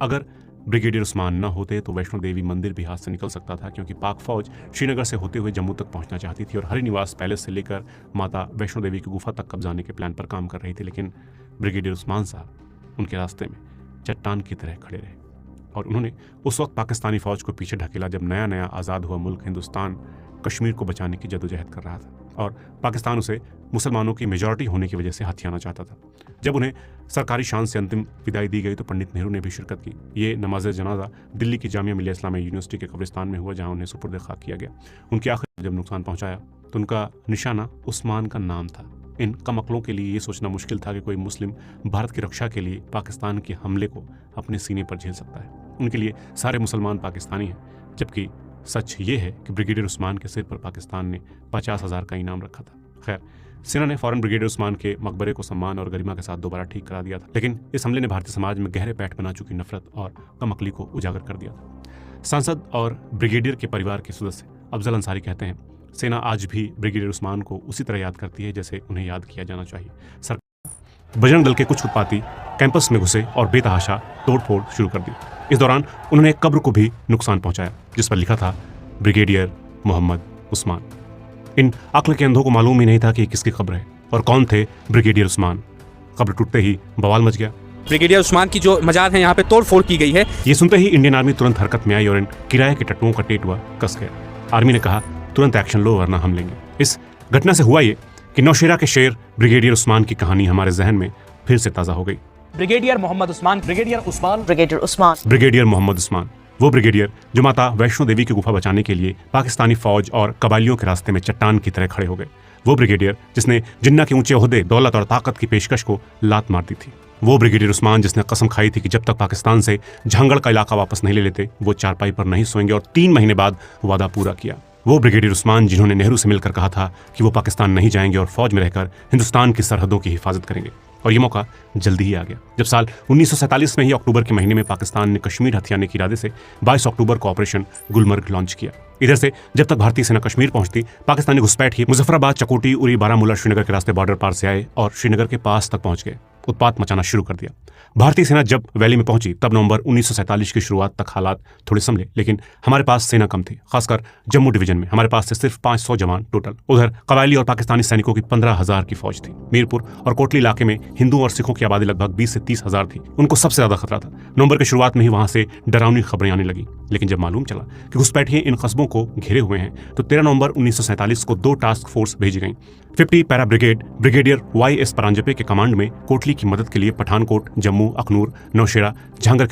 अगर ब्रिगेडियर उस्मान न होते तो वैष्णो देवी मंदिर भी हाथ से निकल सकता था, क्योंकि पाक फौज श्रीनगर से होते हुए जम्मू तक पहुंचना चाहती थी और हरिनिवास पैलेस से लेकर माता वैष्णो देवी की गुफा तक कब्जाने के प्लान पर काम कर रही थी। लेकिन ब्रिगेडियर उस्मान साहब उनके रास्ते में चट्टान की तरह खड़े रहे और उन्होंने उस वक्त पाकिस्तानी फौज को पीछे ढकेला जब नया नया आज़ाद हुआ मुल्क हिंदुस्तान कश्मीर को बचाने की जदोजहद कर रहा था और पाकिस्तान उसे मुसलमानों की मेजॉरिटी होने की वजह से हथियाना चाहता था। जब उन्हें सरकारी शान से अंतिम विदाई दी गई तो पंडित नेहरू ने भी शिरकत की। ये नमाज जनाजा दिल्ली की जामिया मिलिया इस्लामिया यूनिवर्सिटी के कब्रिस्तान में हुआ, जहां उन्हें सुपुर्द खाक किया गया। उनकी आखिर जब नुकसान पहुंचाया तो उनका निशाना उस्मान का नाम था। इन कमअक्लों के लिए ये सोचना मुश्किल था कि कोई मुस्लिम भारत की रक्षा के लिए पाकिस्तान के हमले को अपने सीने पर झेल सकता है। उनके लिए सारे मुसलमान पाकिस्तानी हैं, जबकि सच ये है कि ब्रिगेडियर उस्मान के सिर पर पाकिस्तान ने 50,000 का इनाम रखा था। खैर, सेना ने फौरन ब्रिगेडियर उस्मान के मकबरे को सम्मान और गरिमा के साथ दोबारा ठीक करा दिया था, लेकिन इस हमले ने भारतीय समाज में गहरे पैठ बना चुकी नफरत और कमअक्ली को उजागर कर दिया था। सांसद और ब्रिगेडियर के परिवार के सदस्य अफजल अंसारी कहते हैं, सेना आज भी ब्रिगेडियर उस्मान को उसी तरह याद करती है जैसे उन्हें याद किया जाना चाहिए। सरकार बजरंग दल के कुछ उत्पाती कैंपस में घुसे और बेतहाशा तोड़फोड़ शुरू कर दी। इस दौरान उन्होंने एक कब्र को भी नुकसान पहुंचाया जिस पर लिखा था ब्रिगेडियर मोहम्मद उस्मान। इन अक्ल के अंधों को मालूम ही नहीं था कि किसकी कब्र है और कौन थे ब्रिगेडियर उस्मान। कब्र टूटते ही बवाल मच गया। ब्रिगेडियर उस्मान की जो मजार है यहाँ पे तोड़फोड़ की गई है। ये सुनते ही इंडियन आर्मी तुरंत हरकत में आई और इन किराए के टट्टुओं का टेटुआ कस गया। आर्मी ने कहा, तुरंत एक्शन लो वरना हम लेंगे। इस घटना से हुआ ये कि नौशेरा के शेर ब्रिगेडियर उस्मान की कहानी हमारे जहन में फिर से ताज़ा हो गई। Brigadier Mohammad Usman, brigadier Usman, brigadier Usman, brigadier Mohammad Usman, वो ब्रिगेडियर जो माता वैष्णो देवी की गुफा बचाने के लिए पाकिस्तानी फौज और कबायलियों के रास्ते में चट्टान की तरह खड़े हो गए। वो ब्रिगेडियर जिसने जिन्ना के ऊंचे ओहदे, दौलत और ताकत की पेशकश को लात मार दी थी। वो ब्रिगेडियर उस्मान जिसने कसम खाई थी कि जब तक पाकिस्तान से झांगड़ का इलाका वापस नहीं ले लेते वो चारपाई पर नहीं सोएंगे, और 3 महीने बाद वादा पूरा किया। वो ब्रिगेडियर उस्मान जिन्होंने नेहरू से मिलकर कहा था कि वो पाकिस्तान नहीं जाएंगे और फौज में रहकर हिंदुस्तान की सरहदों की हिफाजत करेंगे। और ये मौका जल्दी ही आ गया जब साल 1947 में ही अक्टूबर के महीने में पाकिस्तान ने कश्मीर हथियाने के इरादे से 22 अक्टूबर को ऑपरेशन गुलमर्ग लॉन्च किया। इधर से जब तक भारतीय सेना कश्मीर पहुंचती, पाकिस्तानी घुसपैठ ही मुजफ्फराबाद, चकोटी, उरी, बारामूला, श्रीनगर के रास्ते बॉर्डर पार से आए और श्रीनगर के पास तक पहुंच गए। उत्पात मचाना शुरू कर दिया। भारतीय सेना जब वैली में पहुंची तब नवंबर 1947 की शुरुआत तक हालात थोड़े संभले, लेकिन हमारे पास सेना कम थी। खासकर जम्मू डिवीजन में हमारे पास से सिर्फ 500 जवान टोटल। उधर कबायली और पाकिस्तानी सैनिकों की 15,000 की फौज थी। मीरपुर और कोटली इलाके में हिंदुओं और सिखों की आबादी लगभग 20 से 30,000 थी। उनको सबसे ज्यादा खतरा था। नवंबर की शुरुआत में ही वहां से डरावनी खबरें आने लगी, लेकिन जब मालूम चला कि घुसपैठिए इन कस्बों को घेरे हुए हैं तो 13 नवंबर 1947 को 2 टास्क फोर्स भेजी गई। 50 para brigade brigadier YS Paranjpe के कमांड में कोटली की मदद के लिए पठानकोट, जम्मू, अखनूर, नौशेरा, झांगर